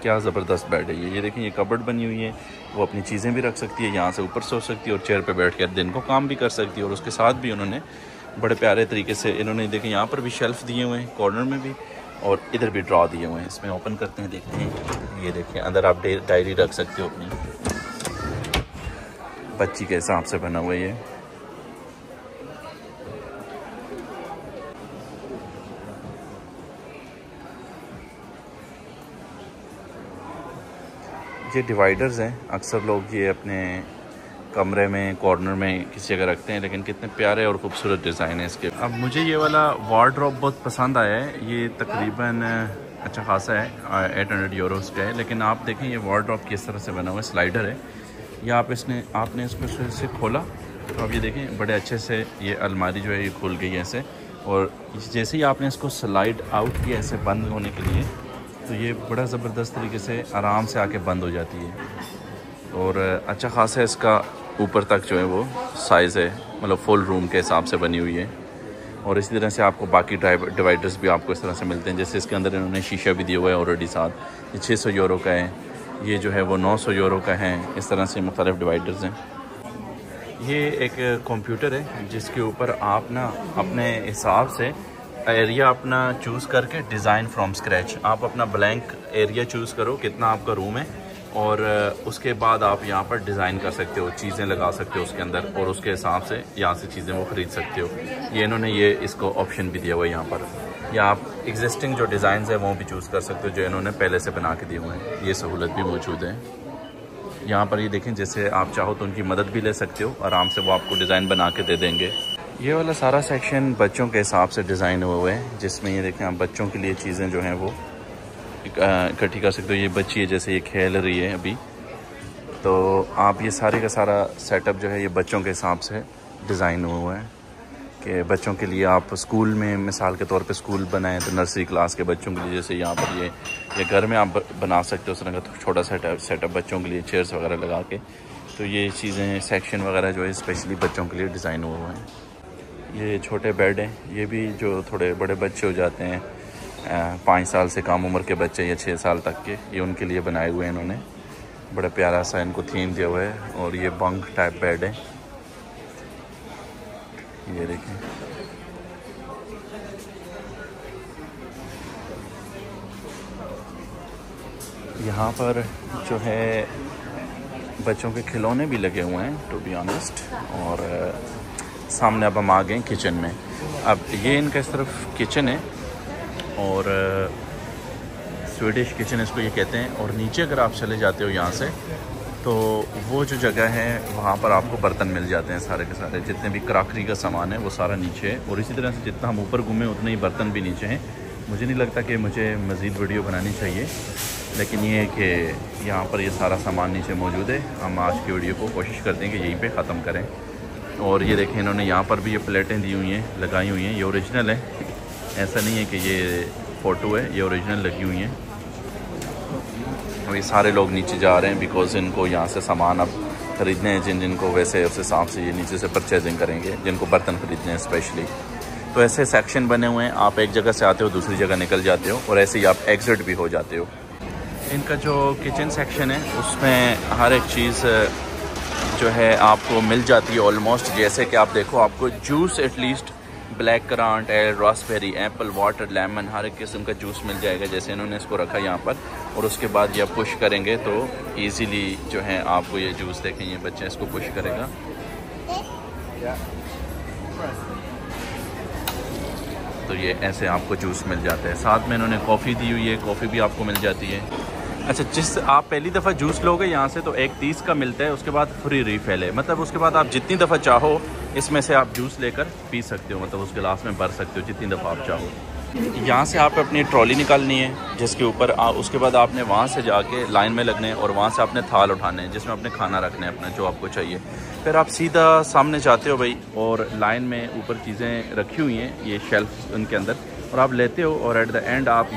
क्या ज़बरदस्त बेड है ये देखें ये कबर्ड बनी हुई है। वो अपनी चीज़ें भी रख सकती है, यहाँ से ऊपर सो सकती है, और चेयर पे बैठ कर दिन को काम भी कर सकती है। और उसके साथ भी उन्होंने बड़े प्यारे तरीके से इन्होंने देखें यहाँ पर भी शेल्फ़ दिए हुए हैं, कॉर्नर में भी, और इधर भी ड्रॉ दिए हुए हैं। इसमें ओपन करते हैं, देखते हैं। ये देखें अंदर आप डायरी रख सकते हो अपनी, बच्ची के हिसाब से बना हुआ है ये डिवाइडर्स हैं। अक्सर लोग ये अपने कमरे में कॉर्नर में किसी जगह रखते हैं, लेकिन कितने प्यारे और खूबसूरत डिज़ाइन है इसके। अब मुझे ये वाला वार्डरोब बहुत पसंद आया है। ये तकरीबन अच्छा खासा है, 800 यूरोज़ का है। लेकिन आप देखें ये वार्डरोब किस तरह से बना हुआ है, स्लाइडर है। या आपने इसको से खोला तो अब ये देखें बड़े अच्छे से ये अलमारी जो है ये खुल गई है ऐसे। और जैसे ही आपने इसको स्लाइड आउट किया ऐसे बंद होने के लिए, तो ये बड़ा ज़बरदस्त तरीके से आराम से आके बंद हो जाती है। और अच्छा खासा इसका ऊपर तक जो है वो साइज़ है, मतलब फुल रूम के हिसाब से बनी हुई है। और इसी तरह से आपको बाकी डिवाइडर्स भी आपको इस तरह से मिलते हैं। जैसे इसके अंदर इन्होंने शीशा भी दिया हुआ है ऑलरेडी साथ। ये 600 यूरो का है, ये जो है वो 900 यूरो का है। इस तरह से मुख्तलिफ डिवाइडर्स हैं। ये एक कंप्यूटर है जिसके ऊपर आप ना अपने हिसाब से एरिया अपना चूज़ करके डिज़ाइन फ्रॉम स्क्रैच, आप अपना ब्लैंक एरिया चूज़ करो कितना आपका रूम है, और उसके बाद आप यहाँ पर डिज़ाइन कर सकते हो, चीज़ें लगा सकते हो उसके अंदर, और उसके हिसाब से यहाँ से चीज़ें वो ख़रीद सकते हो। ये इन्होंने ये इसको ऑप्शन भी दिया हुआ है यहाँ पर, या आप एग्जिस्टिंग जो डिज़ाइन है वो भी चूज़ कर सकते हो जो इन्होंने पहले से बना के दिए हुए हैं। ये सहूलत भी मौजूद है यहाँ पर। ये देखें जैसे आप चाहो तो उनकी मदद भी ले सकते हो, आराम से वो आपको डिज़ाइन बना के दे देंगे। ये वाला सारा सेक्शन बच्चों के हिसाब से डिज़ाइन हुए हुए हैं, जिसमें ये देखें आप बच्चों के लिए चीज़ें जो हैं वो इकट्ठी कर सकते हो। ये बच्ची है जैसे ये खेल रही है अभी, तो आप ये सारे का सारा सेटअप जो है ये बच्चों के हिसाब से डिज़ाइन हुआ है कि बच्चों के लिए आप स्कूल में मिसाल के तौर पे स्कूल बनाएं तो नर्सरी क्लास के बच्चों के लिए जैसे यहाँ पर ये घर में आप बना सकते हो उस तरह का छोटा सेटअप बच्चों के लिए चेयर्स वगैरह लगा के। तो ये चीज़ें सेक्शन वगैरह जो है स्पेशली बच्चों के लिए डिज़ाइन हुए हैं। ये छोटे बेड हैं, ये भी जो थोड़े बड़े बच्चे हो जाते हैं 5 साल से कम उम्र के बच्चे या 6 साल तक के, ये उनके लिए बनाए हुए हैं इन्होंने। बड़ा प्यारा सा इनको थीम दिया हुआ है। और ये बंक टाइप बेड है, ये देखें। यहाँ पर जो है बच्चों के खिलौने भी लगे हुए हैं टू बी ऑनेस्ट। और सामने अब हम आ गए किचन में। अब ये इनका इस तरफ किचन है और स्वीडिश किचन इसको ये कहते हैं। और नीचे अगर आप चले जाते हो यहाँ से तो वो जो जगह है वहाँ पर आपको बर्तन मिल जाते हैं सारे के सारे, जितने भी क्रॉकरी का सामान है वो सारा नीचे है। और इसी तरह से जितना हम ऊपर घूमें उतने ही बर्तन भी नीचे हैं। मुझे नहीं लगता कि मुझे मज़ीद वीडियो बनानी चाहिए, लेकिन ये है कि यहाँ पर ये सारा सामान नीचे मौजूद है। हम आज की वीडियो को कोशिश करते हैं कि यहीं पे ख़त्म करें। और ये देखें इन्होंने यहाँ पर भी ये प्लेटें दी हुई हैं, लगाई हुई हैं। ये ओरिजिनल है, ऐसा नहीं है कि ये फ़ोटो है, ये ओरिजिनल लगी हुई हैं। और ये सारे लोग नीचे जा रहे हैं बिकॉज़ इनको यहाँ से सामान अब ख़रीदने हैं। जिनको वैसे उस हिसाब से ये नीचे से परचेजिंग करेंगे, जिनको बर्तन ख़रीदने हैं स्पेशली। तो ऐसे सेक्शन बने हुए हैं, आप एक जगह से आते हो दूसरी जगह निकल जाते हो और ऐसे ही आप एग्ज़िट भी हो जाते हो। इनका जो किचन सेक्शन है उसमें हर एक चीज़ जो है आपको मिल जाती है ऑलमोस्ट। जैसे कि आप देखो, आपको juice at least black currant, raspberry, apple, water, lemon, हर एक किस्म का जूस मिल जाएगा। जैसे इन्होंने इसको रखा यहाँ पर। और उसके बाद ये पुश करेंगे तो इजीली जो है आपको ये जूस देखें, ये बच्चे इसको पुश करेगा। तो ये ऐसे आपको जूस मिल जाता है। साथ में इन्होंने कॉफ़ी दी हुई है, कॉफ़ी भी आपको मिल जाती है। अच्छा, जिस आप पहली दफ़ा जूस लोगे यहाँ से तो 1.30 का मिलता है, उसके बाद फ्री रीफ़िल है। मतलब उसके बाद आप जितनी दफ़ा चाहो इसमें से आप जूस लेकर पी सकते हो, मतलब उस गिलास में भर सकते हो जितनी दफ़ा आप चाहो। यहाँ से आप अपनी ट्रॉली निकालनी है जिसके ऊपर उसके बाद आपने वहाँ से जाके लाइन में लगने और वहाँ से आपने थाल उठाने हैं जिसमें अपने खाना रखना है अपना जो आपको चाहिए। फिर आप सीधा सामने जाते हो भाई, और लाइन में ऊपर चीज़ें रखी हुई हैं ये शेल्फ उनके अंदर, और आप लेते हो। और एट द एंड आप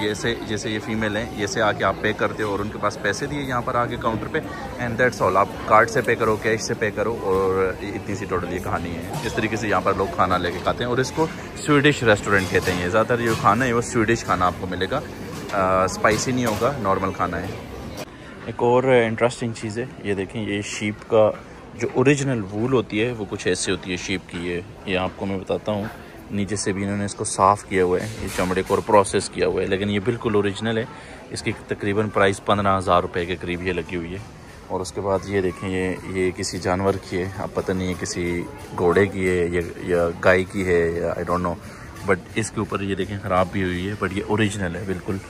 जैसे ये फीमेल हैं, ये से आके आप पे करते हो और उनके पास पैसे दिए यहाँ पर आके काउंटर पे, एंड दैट्स ऑल। आप कार्ड से पे करो, कैश से पे करो, और इतनी सी टोटल ये कहानी है। इस तरीके से यहाँ पर लोग खाना लेके खाते हैं और इसको स्वीडिश रेस्टोरेंट कहते हैं। ये ज़्यादातर जो खाना है वो स्वीडिश खाना आपको मिलेगा, स्पाइसी नहीं होगा, नॉर्मल खाना है। एक और इंटरेस्टिंग चीज़ है, ये देखें, ये शीप का जो ओरिजिनल वूल होती है वो कुछ ऐसी होती है शीप की। ये आपको मैं बताता हूँ। नीचे से भी इन्होंने इसको साफ़ किया हुआ है, ये चमड़े को और प्रोसेस किया हुआ है, लेकिन ये बिल्कुल ओरिजिनल है। इसकी तकरीबन प्राइस 15,000 रुपये के करीब ये लगी हुई है। और उसके बाद ये देखें, ये किसी जानवर की है, अब पता नहीं है किसी घोड़े की है या गाय की है या आई डोंट नो, बट इसके ऊपर ये देखें ख़राब भी हुई है, बट ये ओरिजिनल है बिल्कुल।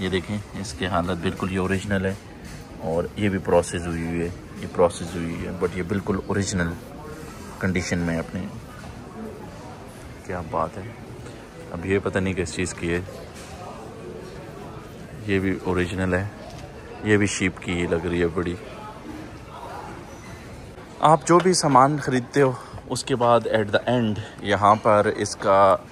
ये देखें इसकी हालत बिल्कुल ये ओरिजिनल है, और ये भी प्रोसेस हुई है, ये प्रोसेस हुई है, बट ये बिल्कुल ओरिजिनल कंडीशन में अपने। क्या बात है। अब ये पता नहीं किस चीज़ की है, ये भी ओरिजिनल है, ये भी शीप की ही लग रही है बड़ी। आप जो भी सामान ख़रीदते हो उसके बाद एट द एंड यहाँ पर इसका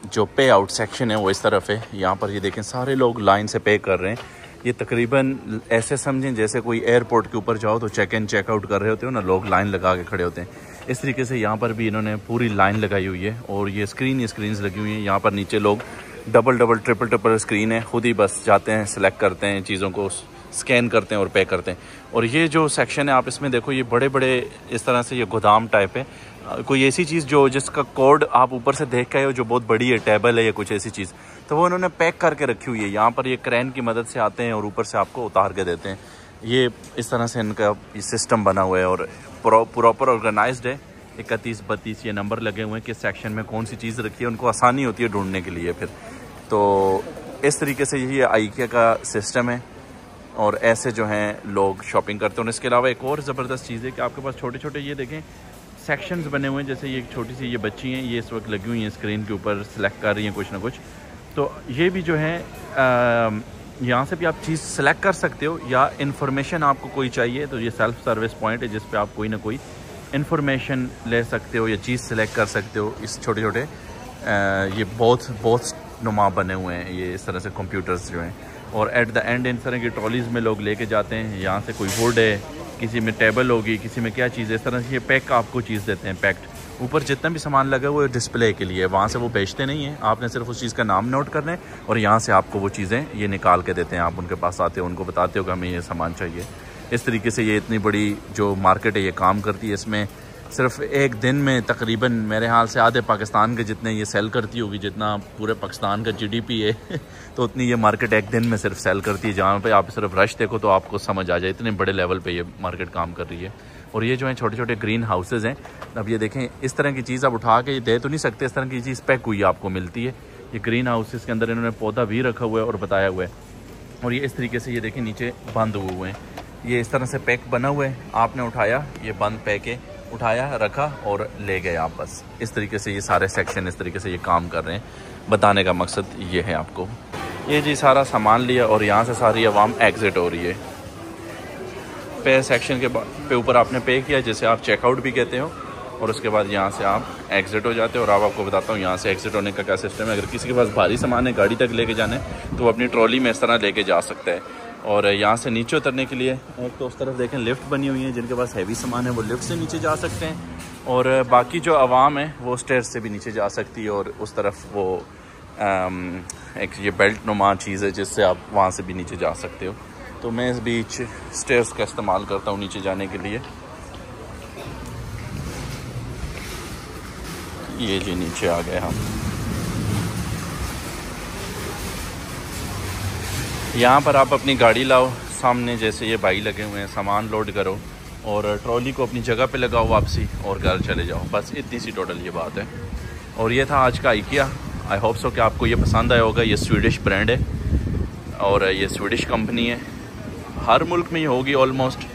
जो पे आउट सेक्शन है वो इस तरफ है। यहाँ पर ये देखें सारे लोग लाइन से पे कर रहे हैं। ये तकरीबन ऐसे समझें जैसे कोई एयरपोर्ट के ऊपर जाओ तो चेक इन चेक आउट कर रहे होते हो ना, लोग लाइन लगा के खड़े होते हैं। इस तरीके से यहाँ पर भी इन्होंने पूरी लाइन लगाई हुई है, और ये स्क्रीन्स लगी हुई हैं। यहाँ पर नीचे लोग डबल ट्रिपल स्क्रीन है, खुद ही बस जाते हैं, सिलेक्ट करते हैं, चीज़ों को स्कैन करते हैं और पे करते हैं। और ये जो सेक्शन है आप इसमें देखो, ये बड़े बड़े इस तरह से ये गोदाम टाइप है। कोई ऐसी चीज़ जिसका कोड आप ऊपर से देख के आए हो जो बहुत बड़ी है, टेबल है या कुछ ऐसी चीज़, तो वो इन्होंने पैक करके रखी हुई है। यहाँ पर ये क्रेन की मदद से आते हैं और ऊपर से आपको उतार के देते हैं। ये इस तरह से इनका सिस्टम बना हुआ है और प्रॉपर ऑर्गेनाइज्ड है। 31-32 ये नंबर लगे हुए हैं कि सेक्शन में कौन सी चीज़ रखी है, उनको आसानी होती है ढूंढने के लिए। फिर तो इस तरीके से ये आईकिया का सिस्टम है, और ऐसे जो हैं लोग शॉपिंग करते हैं। और इसके अलावा एक और ज़बरदस्त चीज़ है कि आपके पास छोटे छोटे ये देखें सेक्शंस बने हुए हैं। जैसे ये छोटी सी ये बच्ची हैं, ये इस वक्त लगी हुई हैं स्क्रीन के ऊपर, सेलेक्ट कर रही हैं कुछ ना कुछ। तो ये भी जो है यहाँ से भी आप चीज़ सेलेक्ट कर सकते हो, या इन्फॉर्मेशन आपको कोई चाहिए तो ये सेल्फ सर्विस पॉइंट है जिस पे आप कोई ना कोई इन्फॉर्मेशन ले सकते हो या चीज़ सेलेक्ट कर सकते हो। इस छोटे छोटे ये बहुत नुमा बने हुए हैं ये इस तरह से कंप्यूटर्स जो हैं, और एट द एंड इन तरह की ट्रॉलीज़ में लोग लेके जाते हैं। यहाँ से कोई वुड है, किसी में टेबल होगी, किसी में क्या चीज़ है, इस तरह से ये पैक आपको चीज़ देते हैं पैक्ड। ऊपर जितना भी सामान लगा हुआ है वो डिस्प्ले के लिए, वहाँ से वो बेचते नहीं हैं, आपने सिर्फ उस चीज़ का नाम नोट करना है और यहाँ से आपको वो चीज़ें ये निकाल के देते हैं। आप उनके पास आते हो, उनको बताते हो कि हमें ये सामान चाहिए। इस तरीके से ये इतनी बड़ी जो मार्केट है ये काम करती है। इसमें सिर्फ एक दिन में तकरीबन मेरे ख्याल से आधे पाकिस्तान के जितने ये सेल करती होगी, जितना पूरे पाकिस्तान का GDP है तो उतनी ये मार्केट एक दिन में सिर्फ सेल करती है। जहाँ पे आप सिर्फ रश देखो तो आपको समझ आ जाए इतने बड़े लेवल पे ये मार्केट काम कर रही है। और ये जो है छोटे छोटे ग्रीन हाउसेज़ हैं। अब ये देखें, इस तरह की चीज़ आप उठा के दे तो नहीं सकते, इस तरह की चीज़ पैक हुई आपको मिलती है। ये ग्रीन हाउसेज़ के अंदर इन्होंने पौधा भी रखा हुआ है और बताया हुआ है। और ये इस तरीके से ये देखें नीचे बंद हुए हैं, ये इस तरह से पैक बना हुआ है। आपने उठाया, ये बंद पैके उठाया, रखा और ले गए आप। बस इस तरीके से ये सारे सेक्शन इस तरीके से ये काम कर रहे हैं। बताने का मकसद ये है आपको। ये जी सारा सामान लिया और यहाँ से सारी आवाम एग्ज़िट हो रही है। पे सेक्शन के पे ऊपर आपने पे किया, जिसे आप चेकआउट भी कहते हो, और उसके बाद यहाँ से आप एग्ज़िट हो जाते हो। और अब आपको बताता हूँ यहाँ से एग्ज़िट होने का क्या सिस्टम है। अगर किसी के पास भारी सामान है, गाड़ी तक लेके जाना है, तो वो अपनी ट्रॉली में इस तरह लेके जा सकता है। और यहाँ से नीचे उतरने के लिए एक तो उस तरफ देखें लिफ्ट बनी हुई है, जिनके पास हैवी सामान है वो लिफ्ट से नीचे जा सकते हैं, और बाकी जो आवाम है वो स्टेयर्स से भी नीचे जा सकती है। और उस तरफ वो एक ये बेल्ट नुमा चीज़ है जिससे आप वहाँ से भी नीचे जा सकते हो। तो मैं इस बीच स्टेयर्स का इस्तेमाल करता हूँ नीचे जाने के लिए। ये जी नीचे आ गए हम। यहाँ पर आप अपनी गाड़ी लाओ, सामने जैसे ये भाई लगे हुए हैं, सामान लोड करो और ट्रॉली को अपनी जगह पे लगाओ वापसी, और घर चले जाओ। बस इतनी सी टोटल ये बात है। और ये था आज का IKEA। आई होप सो कि आपको ये पसंद आया होगा। ये स्वीडिश ब्रांड है और ये स्वीडिश कंपनी है। हर मुल्क में ही होगी ऑलमोस्ट।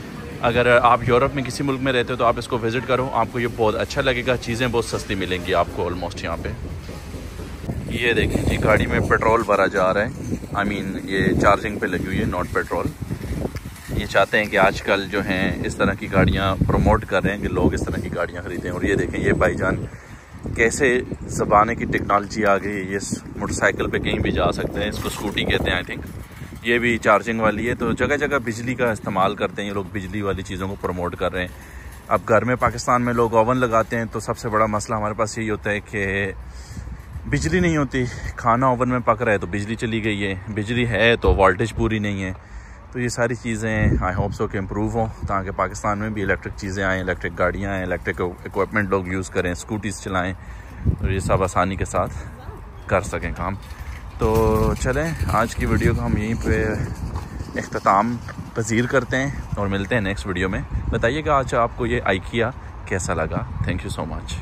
अगर आप यूरोप में किसी मुल्क में रहते हो तो आप इसको विज़िट करो, आपको ये बहुत अच्छा लगेगा। चीज़ें बहुत सस्ती मिलेंगी आपको ऑलमोस्ट यहाँ पे। ये देखें जी, गाड़ी में पेट्रोल भरा जा रहा है। I mean, ये चार्जिंग पे लगी हुई है, नॉट पेट्रोल। ये चाहते हैं कि आजकल जो हैं इस तरह की गाड़ियाँ प्रमोट कर रहे हैं कि लोग इस तरह की गाड़ियाँ ख़रीदें। और ये देखें, ये भाईजान कैसे ज़माने की टेक्नोलॉजी आ गई है। ये मोटरसाइकिल पे कहीं भी जा सकते हैं, इसको स्कूटी कहते हैं आई थिंक। ये भी चार्जिंग वाली है। तो जगह जगह बिजली का इस्तेमाल करते हैं ये लोग, बिजली वाली चीज़ों को प्रमोट कर रहे हैं। अब घर में पाकिस्तान में लोग ओवन लगाते हैं, तो सबसे बड़ा मसला हमारे पास यही होता है कि बिजली नहीं होती। खाना ओवन में पक रहा है तो बिजली चली गई है, बिजली है तो वोल्टेज पूरी नहीं है। तो ये सारी चीज़ें आई होप सो कि इम्प्रूव हों, ताकि पाकिस्तान में भी इलेक्ट्रिक चीज़ें आएँ, इलेक्ट्रिक गाड़ियाँ आएँ, इलेक्ट्रिक इक्विपमेंट लोग यूज़ करें, स्कूटीज़ चलाएँ, तो ये सब आसानी के साथ कर सकें काम। तो चलें, आज की वीडियो को हम यहीं पे इख्तिताम पज़ीर करते हैं और मिलते हैं नेक्स्ट वीडियो में। बताइएगा आज आपको ये IKEA कैसा लगा। Thank you so much.